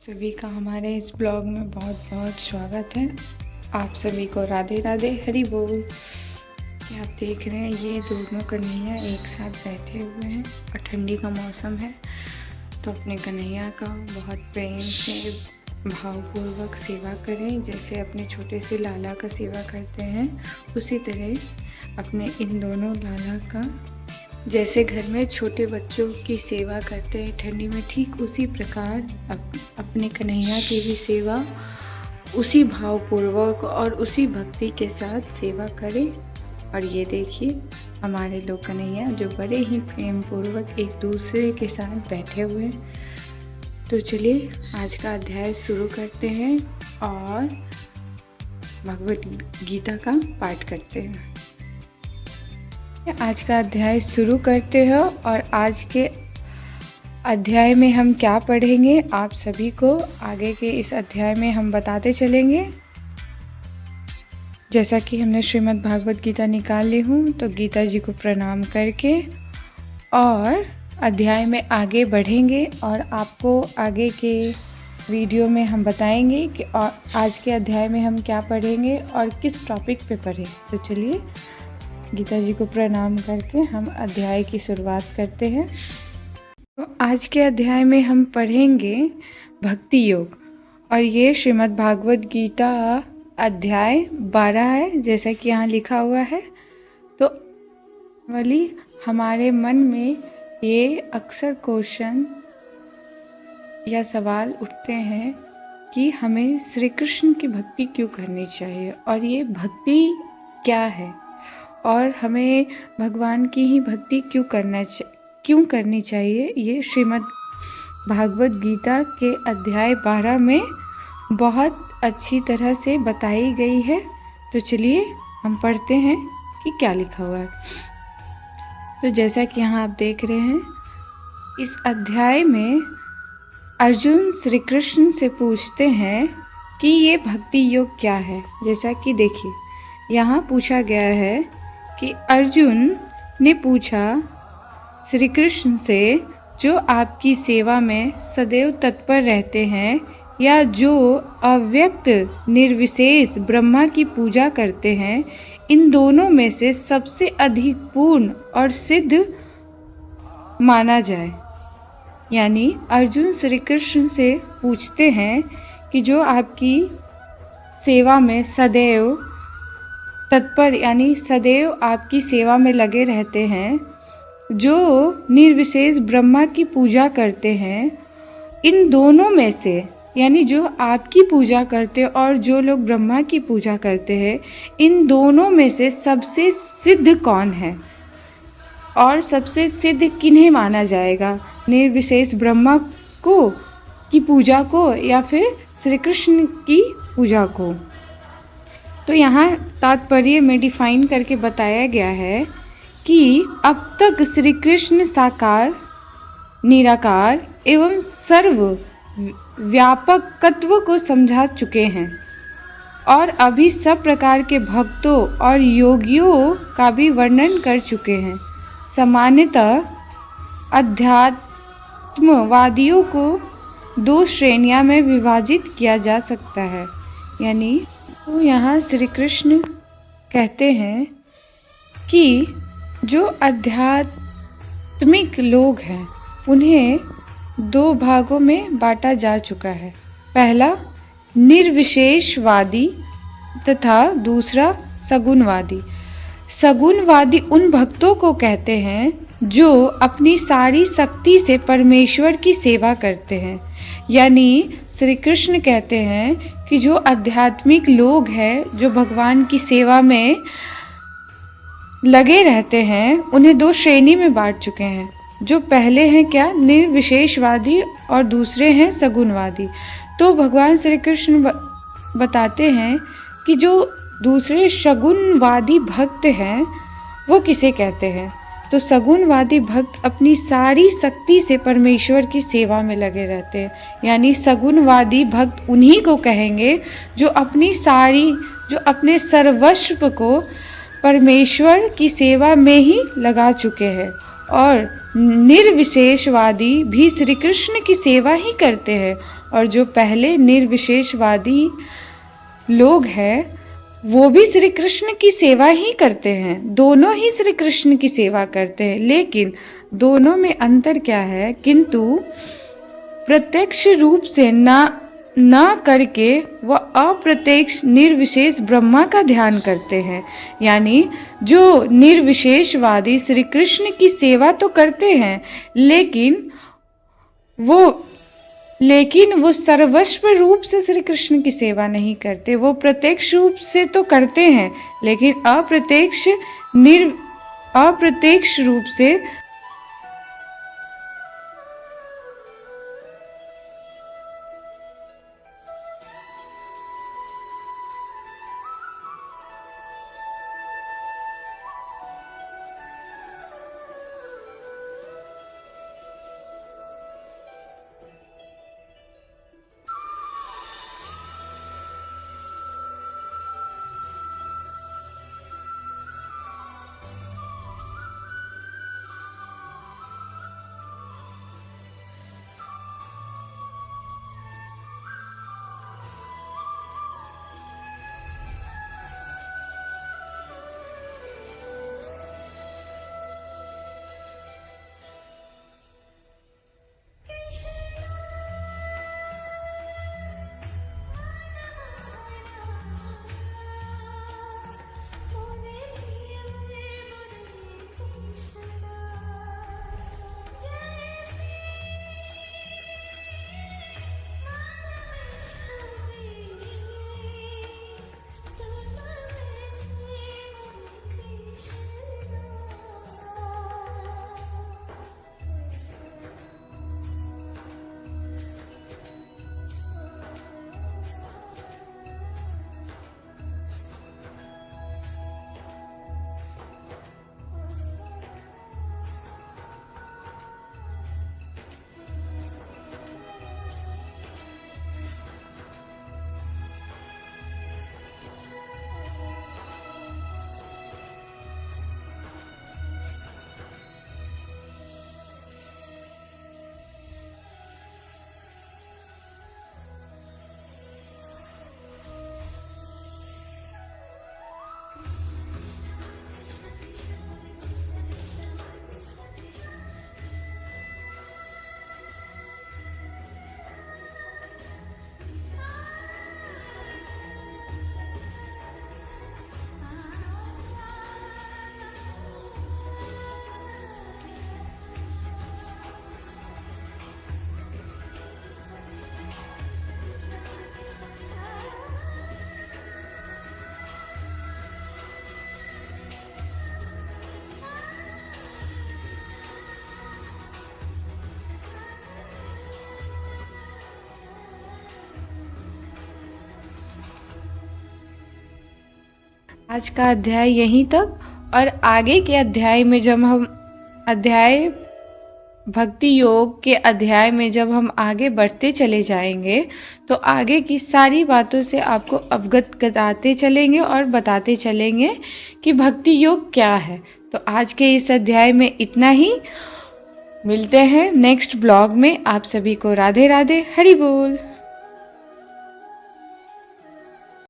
सभी का हमारे इस ब्लॉग में बहुत बहुत स्वागत है। आप सभी को राधे राधे, हरि बोल। ये आप देख रहे हैं, ये दोनों कन्हैया एक साथ बैठे हुए हैं और ठंडी का मौसम है, तो अपने कन्हैया का बहुत प्रेम से भावपूर्वक सेवा करें। जैसे अपने छोटे से लाला का सेवा करते हैं, उसी तरह अपने इन दोनों लाला का, जैसे घर में छोटे बच्चों की सेवा करते हैं ठंडी में, ठीक उसी प्रकार अपने कन्हैया की भी सेवा उसी भावपूर्वक और उसी भक्ति के साथ सेवा करें। और ये देखिए हमारे लोग कन्हैया जो बड़े ही प्रेम पूर्वक एक दूसरे के साथ बैठे हुए हैं। तो चलिए आज का अध्याय शुरू करते हैं और भगवत गीता का पाठ करते हैं। आज का अध्याय शुरू करते हो और आज के अध्याय में हम क्या पढ़ेंगे आप सभी को आगे के इस अध्याय में हम बताते चलेंगे। जैसा कि हमने श्रीमद् भागवत गीता निकाल ली हूँ, तो गीता जी को प्रणाम करके और अध्याय में आगे बढ़ेंगे और आपको आगे के वीडियो में हम बताएंगे कि आज के अध्याय में हम क्या पढ़ेंगे और किस टॉपिक पे पढ़ें। तो चलिए गीता जी को प्रणाम करके हम अध्याय की शुरुआत करते हैं। तो आज के अध्याय में हम पढ़ेंगे भक्ति योग और ये श्रीमद् भागवत गीता अध्याय 12 है, जैसा कि यहाँ लिखा हुआ है। तो वाली हमारे मन में ये अक्सर क्वेश्चन या सवाल उठते हैं कि हमें श्री कृष्ण की भक्ति क्यों करनी चाहिए और ये भक्ति क्या है और हमें भगवान की ही भक्ति क्यों करनी चाहिए। ये श्रीमद् भागवत गीता के अध्याय 12 में बहुत अच्छी तरह से बताई गई है। तो चलिए हम पढ़ते हैं कि क्या लिखा हुआ है। तो जैसा कि यहाँ आप देख रहे हैं, इस अध्याय में अर्जुन श्री कृष्ण से पूछते हैं कि ये भक्ति योग क्या है। जैसा कि देखिए यहाँ पूछा गया है कि अर्जुन ने पूछा श्री कृष्ण से, जो आपकी सेवा में सदैव तत्पर रहते हैं या जो अव्यक्त निर्विशेष ब्रह्मा की पूजा करते हैं, इन दोनों में से सबसे अधिक पूर्ण और सिद्ध माना जाए। यानी अर्जुन श्री कृष्ण से पूछते हैं कि जो आपकी सेवा में सदैव तत्पर यानी सदैव आपकी सेवा में लगे रहते हैं, जो निर्विशेष ब्रह्मा की पूजा करते हैं, इन दोनों में से यानी जो आपकी पूजा करते और जो लोग ब्रह्मा की पूजा करते हैं, इन दोनों में से सबसे सिद्ध कौन है और सबसे सिद्ध किन्हें माना जाएगा, निर्विशेष ब्रह्मा को की पूजा को या फिर श्री कृष्ण की पूजा को। तो यहाँ तात्पर्य में डिफाइन करके बताया गया है कि अब तक श्री कृष्ण साकार, निराकार एवं सर्व व्यापकत्व को समझा चुके हैं और अभी सब प्रकार के भक्तों और योगियों का भी वर्णन कर चुके हैं। सामान्यतः अध्यात्मवादियों को 2 श्रेणियां में विभाजित किया जा सकता है। यानी तो यहाँ श्री कृष्ण कहते हैं कि जो आध्यात्मिक लोग हैं उन्हें 2 भागों में बांटा जा चुका है। पहला निर्विशेषवादी तथा दूसरा सगुणवादी। सगुणवादी उन भक्तों को कहते हैं जो अपनी सारी शक्ति से परमेश्वर की सेवा करते हैं। यानी श्री कृष्ण कहते हैं कि जो आध्यात्मिक लोग हैं, जो भगवान की सेवा में लगे रहते हैं, उन्हें 2 श्रेणी में बांट चुके हैं। जो पहले हैं क्या, निर्विशेषवादी और दूसरे हैं सगुणवादी। तो भगवान श्री कृष्ण बताते हैं कि जो दूसरे सगुणवादी भक्त हैं वो किसे कहते हैं। तो सगुणवादी भक्त अपनी सारी शक्ति से परमेश्वर की सेवा में लगे रहते हैं। यानी सगुणवादी भक्त उन्हीं को कहेंगे जो अपने सर्वस्व को परमेश्वर की सेवा में ही लगा चुके हैं। और निर्विशेषवादी भी श्री कृष्ण की सेवा ही करते हैं और जो पहले निर्विशेषवादी लोग हैं वो भी श्री कृष्ण की सेवा ही करते हैं, दोनों ही श्री कृष्ण की सेवा करते हैं, लेकिन दोनों में अंतर क्या है? किंतु प्रत्यक्ष रूप से ना करके वह अप्रत्यक्ष निर्विशेष ब्रह्मा का ध्यान करते हैं। यानी जो निर्विशेषवादी श्री कृष्ण की सेवा तो करते हैं, लेकिन वो सर्वस्व रूप से श्री कृष्ण की सेवा नहीं करते। वो प्रत्यक्ष रूप से तो करते हैं, लेकिन अप्रत्यक्ष रूप से आज का अध्याय यहीं तक। और आगे के अध्याय में जब हम भक्ति योग के अध्याय में जब हम आगे बढ़ते चले जाएंगे तो आगे की सारी बातों से आपको अवगत कराते चलेंगे और बताते चलेंगे कि भक्ति योग क्या है। तो आज के इस अध्याय में इतना ही। मिलते हैं नेक्स्ट ब्लॉग में। आप सभी को राधे राधे, हरि बोल।